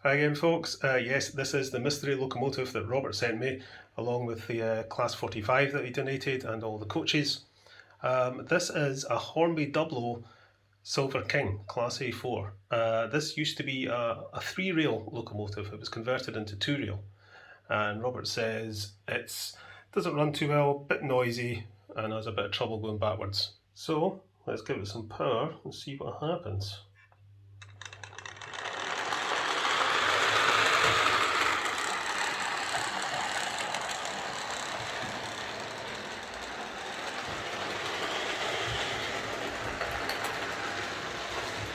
Hi again folks, yes, this is the mystery locomotive that Robert sent me, along with the Class 45 that he donated and all the coaches. This is a Hornby Dublo Silver King, Class A4. This used to be a 3-rail locomotive. It was converted into 2-rail. And Robert says it doesn't run too well, a bit noisy, and has a bit of trouble going backwards. So, let's give it some power and see what happens.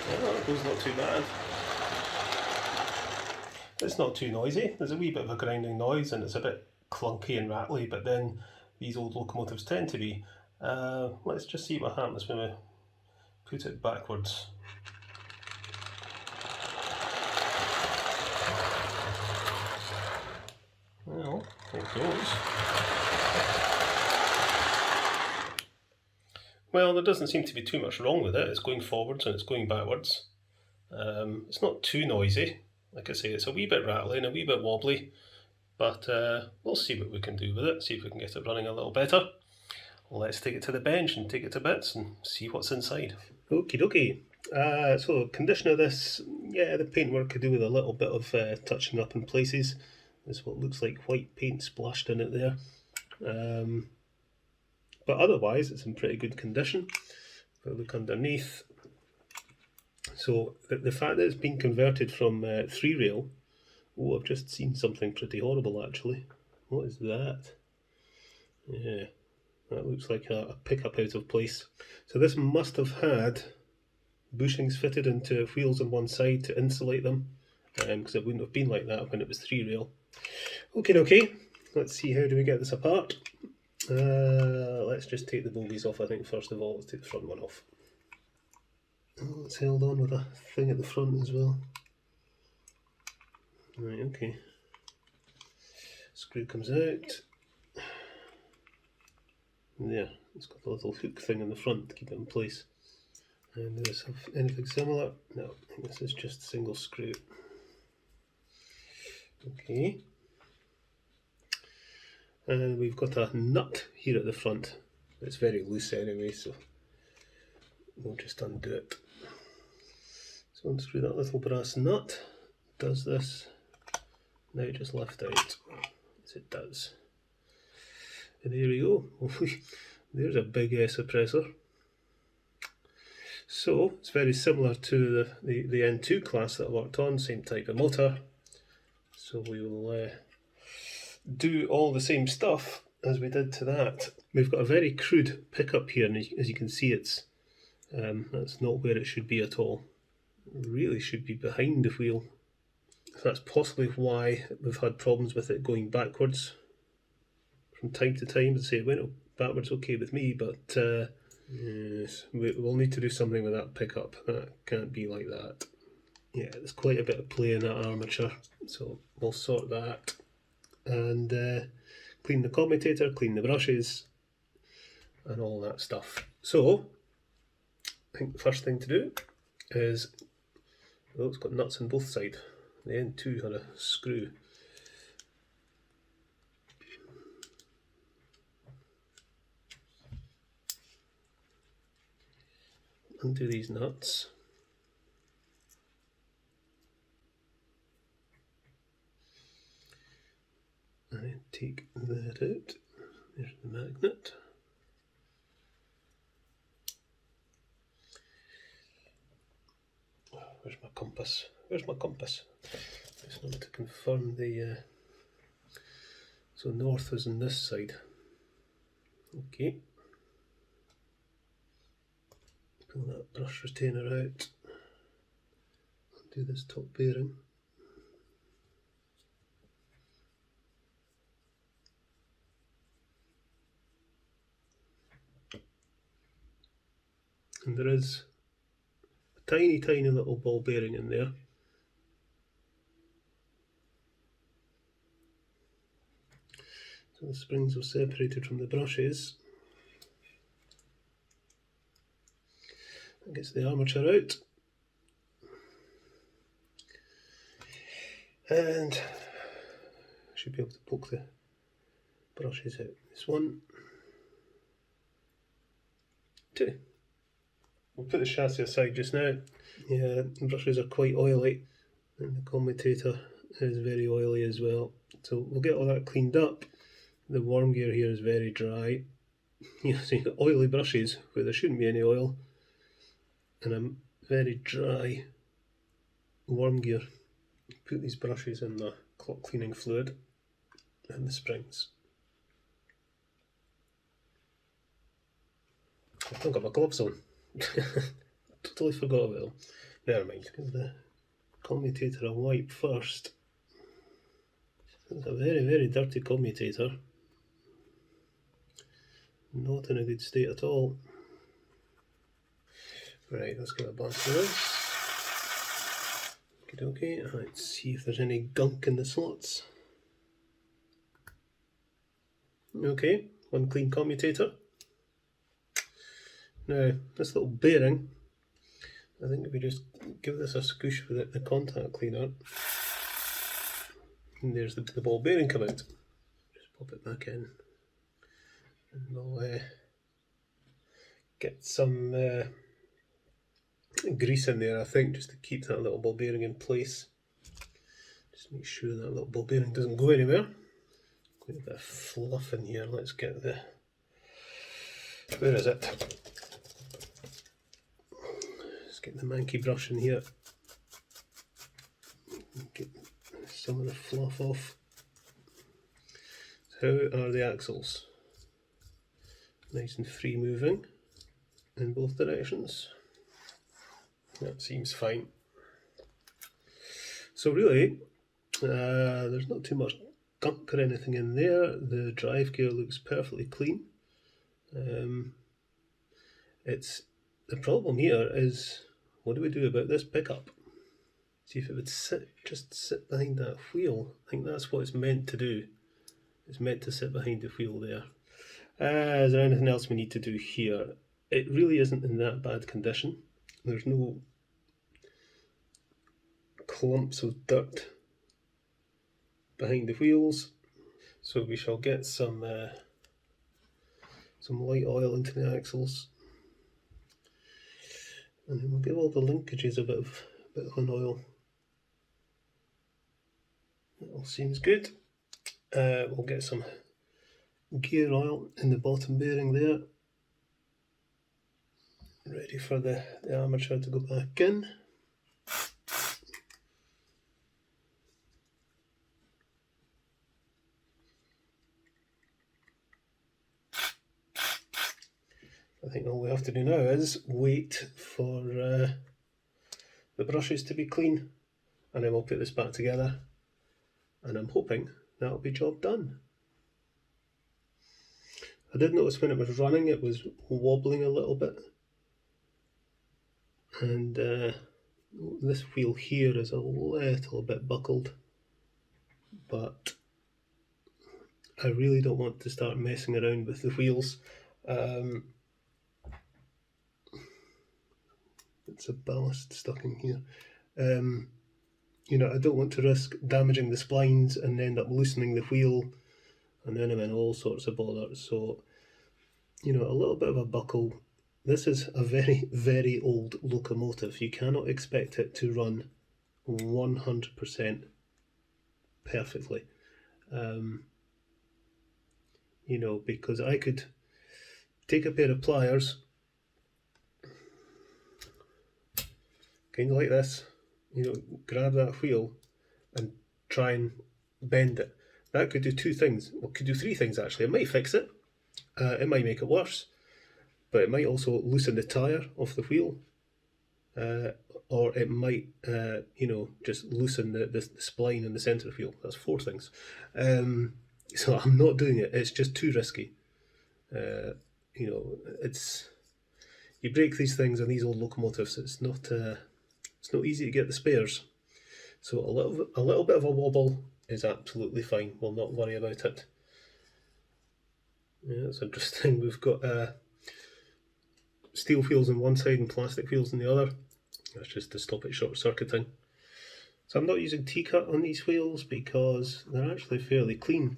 Oh, that goes not too bad. It's not too noisy. There's a wee bit of a grinding noise and it's a bit clunky and rattly, but then these old locomotives tend to be. Let's just see what happens when we put it backwards. Well, it goes. Well, there doesn't seem to be too much wrong with it. It's going forwards and it's going backwards. It's not too noisy. Like I say, it's a wee bit rattly and a wee bit wobbly, but we'll see what we can do with it, see if we can get it running a little better. Let's take it to the bench and take it to bits and see what's inside. Okie dokie. So condition of this, yeah, the paintwork could do with a little bit of touching up in places. There's what looks like white paint splashed in it there. But otherwise it's in pretty good condition. If I look underneath, so the fact that it's been converted from 3-rail, oh, I've just seen something pretty horrible actually. What is that? Yeah, that looks like a pickup out of place. So this must have had bushings fitted into wheels on one side to insulate them, because it wouldn't have been like that when it was 3-rail. Okay, let's see, how do we get this apart? Let's just take the bogies off, I think, first of all. Let's take the front one off. Oh, it's held on with a thing at the front as well. Right, okay. Screw comes out. There, it's got a little hook thing in the front to keep it in place. And does this have anything similar? No, I think this is just a single screw. Okay. And we've got a nut here at the front. It's very loose anyway, so we'll just undo it. So unscrew that little brass nut. Does this. Now just lift out, as it does. And there we go. There's a big suppressor. So it's very similar to the N2 class that I worked on, same type of motor. So we will do all the same stuff as we did to that. We've got a very crude pickup here, and as you can see, it's that's not where it should be at all. It really should be behind the wheel. So that's possibly why we've had problems with it going backwards from time to time. As I say, it went backwards okay with me, but yes, we'll need to do something with that pickup. That can't be like that. Yeah, there's quite a bit of play in that armature, so we'll sort that and clean the commutator, clean the brushes and all that stuff. So I think the first thing to do is, oh, it's got nuts on both sides. The N2 had a screw. Undo these nuts. And take that out. There's the magnet. Where's my compass? Where's my compass? I just wanted to confirm the so north is on this side. Okay. Pull that brush retainer out. Undo this top bearing. And there is a tiny little ball bearing in there. So the springs are separated from the brushes. That gets the armature out. And I should be able to poke the brushes out. This one, 2. We'll put the chassis aside just now. Yeah, the brushes are quite oily, and the commutator is very oily as well. So we'll get all that cleaned up. The worm gear here is very dry. You know, so you've got oily brushes where there shouldn't be any oil, and a very dry worm gear. Put these brushes in the clock cleaning fluid and the springs. I've not got my gloves on. Totally forgot about them. Never mind, give the commutator a wipe first. It's a very, very dirty commutator. Not in a good state at all. Right, let's give it a blast of this. Okay, let's see if there's any gunk in the slots. Okay, one clean commutator. Now, this little bearing, I think if we just give this a squish with the contact cleaner, and there's the ball bearing come out. Just pop it back in, and we'll get some grease in there, I think, just to keep that little ball bearing in place. Just make sure that little ball bearing doesn't go anywhere. Quite a bit of fluff in here. Let's get the... Where is it? Let's get the manky brush in here. Get some of the fluff off. So how are the axles? Nice and free moving in both directions. That seems fine. So really, there's not too much gunk or anything in there. The drive gear looks perfectly clean. It's the problem here is, what do we do about this pickup? See if it would just sit behind that wheel. I think that's what it's meant to do. It's meant to sit behind the wheel there. Is there anything else we need to do here? It really isn't in that bad condition. There's no clumps of dirt behind the wheels, so we shall get some light oil into the axles, and then we'll give all the linkages a bit of an oil. That all seems good. We'll get some gear oil in the bottom bearing there, ready for the armature to go back in. I think all we have to do now is wait for the brushes to be clean, and then we'll put this back together, and I'm hoping that'll be job done. I did notice when it was running it was wobbling a little bit, and this wheel here is a little bit buckled, but I really don't want to start messing around with the wheels. It's a ballast stuck in here. You know, I don't want to risk damaging the splines and end up loosening the wheel, and then I'm in all sorts of bother. So, you know, a little bit of a buckle. This is a very, very old locomotive. You cannot expect it to run 100% perfectly. You know, because I could take a pair of pliers, kind of like this, you know, grab that wheel and try and bend it. That could do 2 things. Well, it could do 3 things actually. It might fix it, it might make it worse, but it might also loosen the tyre off the wheel, or it might, you know, just loosen the spline in the centre of the wheel. That's 4 things. So I'm not doing it. It's just too risky. You know, you break these things on these old locomotives. It's not easy to get the spares. So a little bit of a wobble is absolutely fine. We'll not worry about it. Yeah, it's interesting. We've got steel wheels on one side and plastic wheels on the other. That's just to stop it short circuiting. So I'm not using T-cut on these wheels because they're actually fairly clean.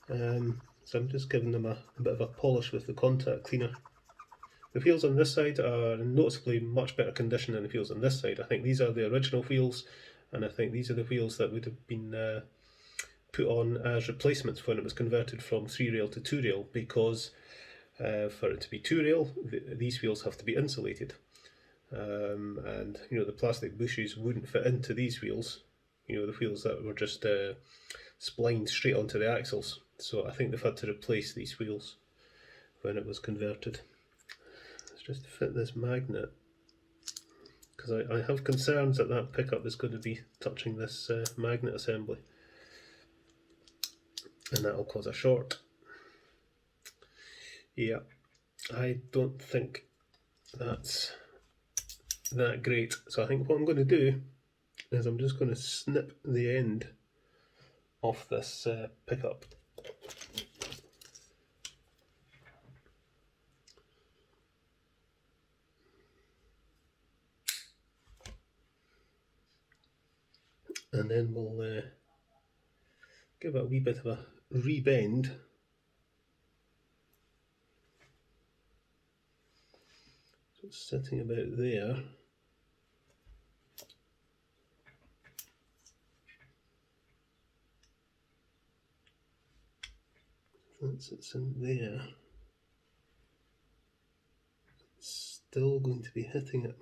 So I'm just giving them a bit of a polish with the contact cleaner. The wheels on this side are noticeably much better condition than the wheels on this side. I think these are the original wheels, and I think these are the wheels that would have been put on as replacements when it was converted from 3-rail to 2-rail, because for it to be 2-rail, these wheels have to be insulated. And you know, the plastic bushes wouldn't fit into these wheels, you know, the wheels that were just splined straight onto the axles. So I think they've had to replace these wheels when it was converted. Let's just fit this magnet, because I have concerns that that pickup is going to be touching this magnet assembly, and that will cause a short. Yeah, I don't think that's that great. So I think what I'm going to do is I'm just going to snip the end off this pickup. And then we'll give it a wee bit of a rebend. So it's sitting about there. Once it's in there, it's still going to be hitting it.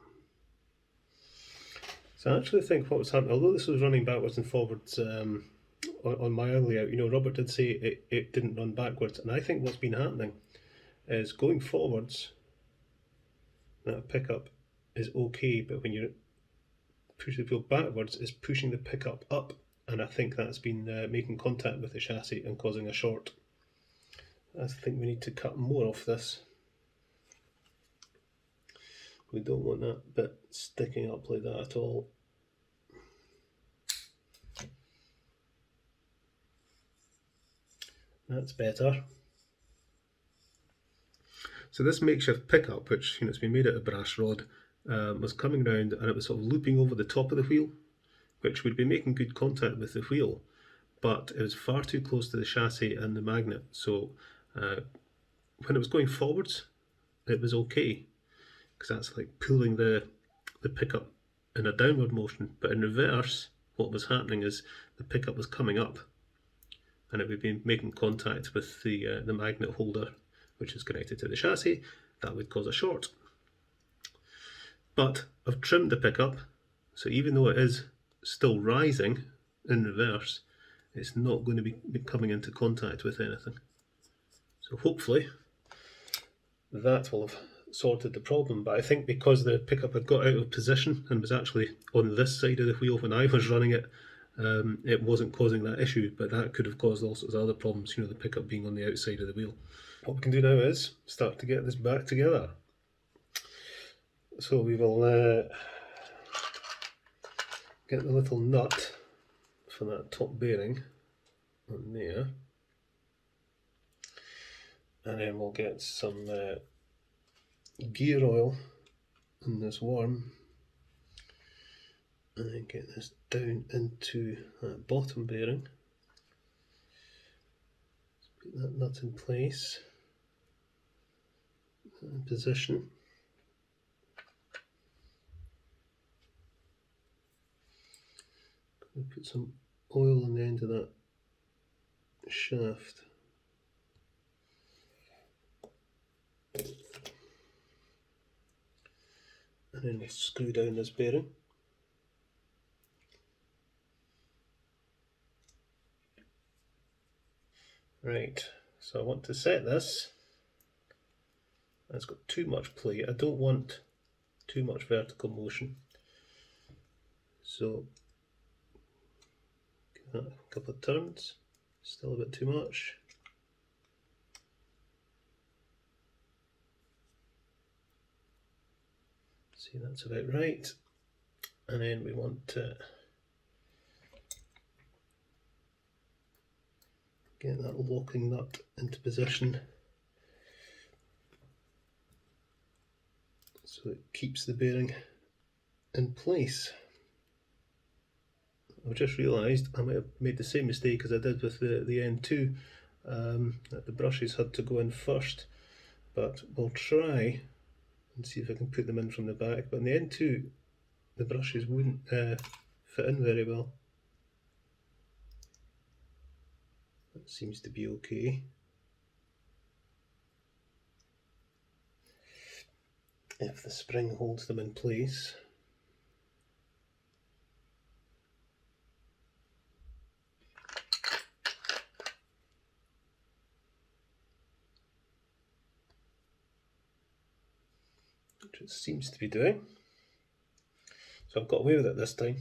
So I actually think what was happening, although this was running backwards and forwards on my early out, you know, Robert did say it didn't run backwards, and I think what's been happening is going forwards, that pickup is okay, but when you push the wheel backwards, it's pushing the pickup up, and I think that's been making contact with the chassis and causing a short. I think we need to cut more off this. We don't want that bit sticking up like that at all. That's better. So this makeshift pickup, which, you know, it's been made out of brass rod, was coming round and it was sort of looping over the top of the wheel, which would be making good contact with the wheel, but it was far too close to the chassis and the magnet. So when it was going forwards, it was okay, because that's like pulling the pickup in a downward motion. But in reverse, what was happening is the pickup was coming up, and it would be making contact with the magnet holder, which is connected to the chassis. That would cause a short. But I've trimmed the pickup, so even though it is still rising in reverse, it's not going to be coming into contact with anything. So hopefully that will have sorted the problem. But I think because the pickup had got out of position and was actually on this side of the wheel when I was running it, it wasn't causing that issue, but that could have caused all sorts of other problems, you know, the pickup being on the outside of the wheel. What we can do now is start to get this back together. So we will get the little nut for that top bearing on there, and then we'll get some gear oil in this worm, and then get this down into that bottom bearing. Put that nut in place, in position. Put some oil on the end of that shaft. And then we'll screw down this bearing. Right, so I want to set this. It's got too much play. I don't want too much vertical motion. So give that a couple of turns. Still a bit too much. See, that's about right. And then we want to get that locking nut into position so it keeps the bearing in place. I've just realised I might have made the same mistake as I did with the N2, that the brushes had to go in first, but we'll try and see if I can put them in from the back. But in the N2, the brushes wouldn't fit in very well. That seems to be okay. If the spring holds them in place. Which it seems to be doing. So I've got away with it this time.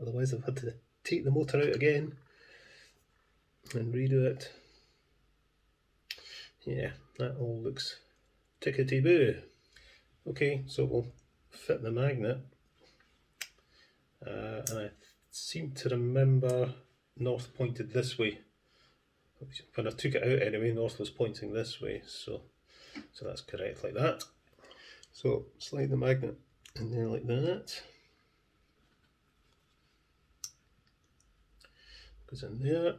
Otherwise I've had to take the motor out again and redo it. Yeah, that all looks tickety-boo. Okay, so we'll fit the magnet. And I seem to remember north pointed this way. When I took it out anyway, north was pointing this way, so that's correct like that. So slide the magnet in there like that. Goes in there.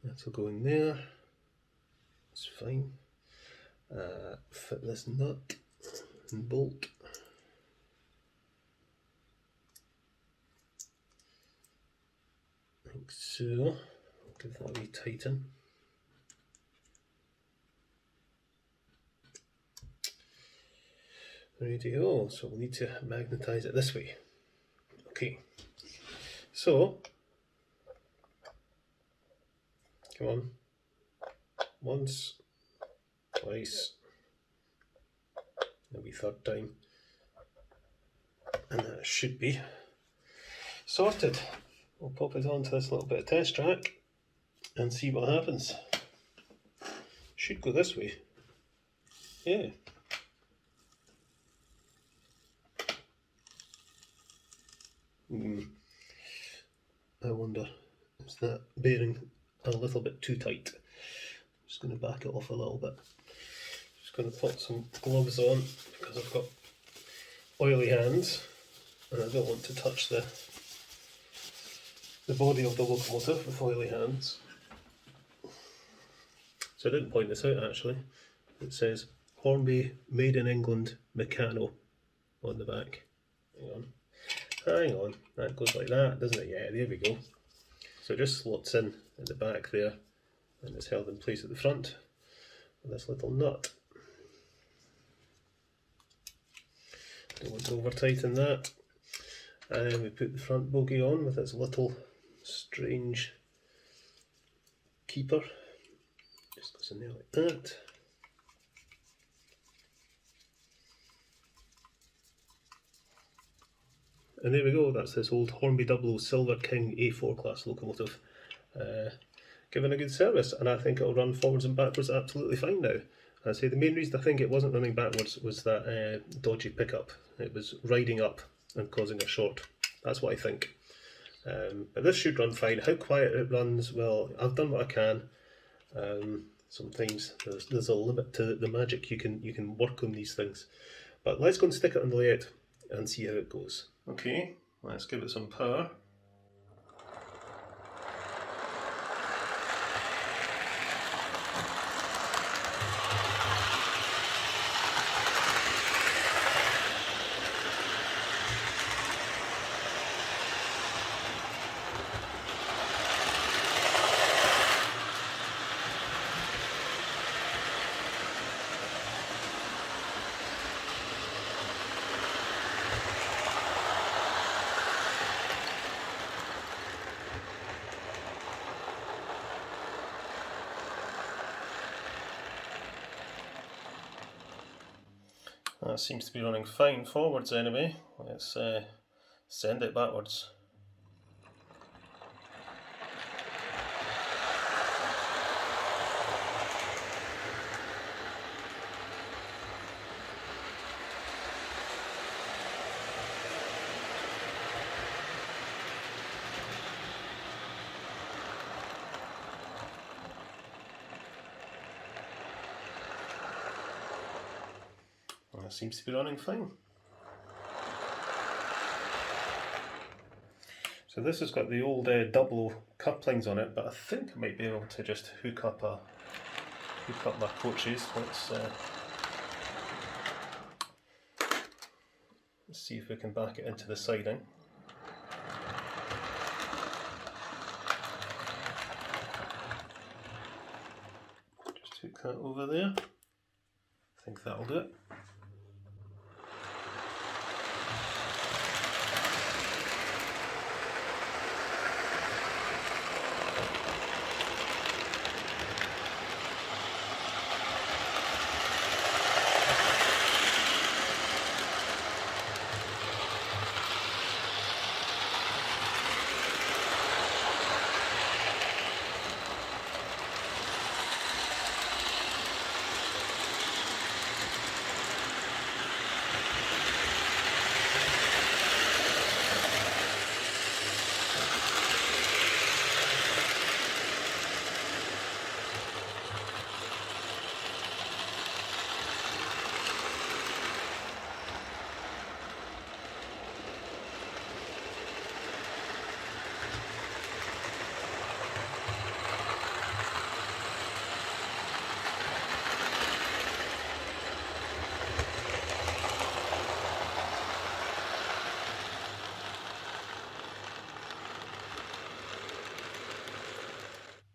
That'll go in there. It's fine. Fit this nut and bolt. Like so. I'll give that a wee tighten. Ready to go. So we'll need to magnetise it this way. Okay. So, come on. Once, twice, maybe third time. And that should be sorted. We'll pop it onto this little bit of test track and see what happens. Should go this way. Yeah. I wonder, is that bearing a little bit too tight? I'm just going to back it off a little bit. Just going to put some gloves on because I've got oily hands and I don't want to touch the body of the locomotive with oily hands. So I didn't point this out actually. It says Hornby made in England Meccano on the back. Hang on, that goes like that, doesn't it? Yeah, there we go. So it just slots in at the back there and it's held in place at the front with this little nut. Don't want to over tighten that. And then we put the front bogie on with its little strange keeper. Just goes in there like that. And there we go, that's this old Hornby Dublo Silver King A4 class locomotive. Given a good service, and I think it'll run forwards and backwards absolutely fine now. I say the main reason I think it wasn't running backwards was that dodgy pickup. It was riding up and causing a short. That's what I think. But this should run fine. How quiet it runs, well, I've done what I can. Sometimes there's a limit to the magic you can work on these things. But let's go and stick it on the layout and see how it goes. Okay, let's give it some power. That seems to be running fine forwards anyway. Let's send it backwards. That seems to be running fine. So this has got the old Dublo couplings on it, but I think I might be able to just hook up my coaches. Let's see if we can back it into the siding. Just hook that over there. I think that'll do it.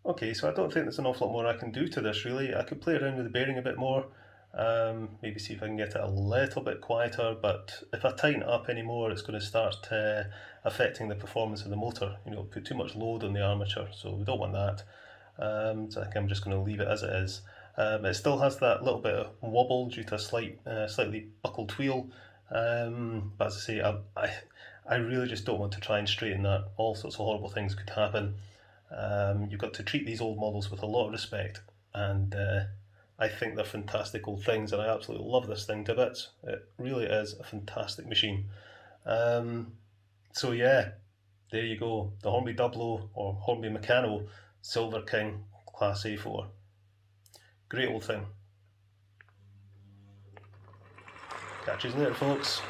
Okay, so I don't think there's an awful lot more I can do to this really. I could play around with the bearing a bit more, maybe see if I can get it a little bit quieter, but if I tighten it up anymore it's going to start affecting the performance of the motor, put too much load on the armature, so we don't want that. So I think I'm just going to leave it as it is. It still has that little bit of wobble due to a slightly buckled wheel, but as I say, I really just don't want to try and straighten that. All sorts of horrible things could happen. You've got to treat these old models with a lot of respect, and I think they're fantastic old things, and I absolutely love this thing to bits. It really is a fantastic machine. So yeah, there you go, the Hornby Dublo or Hornby Meccano Silver King Class A4. Great old thing. Catch you later, folks.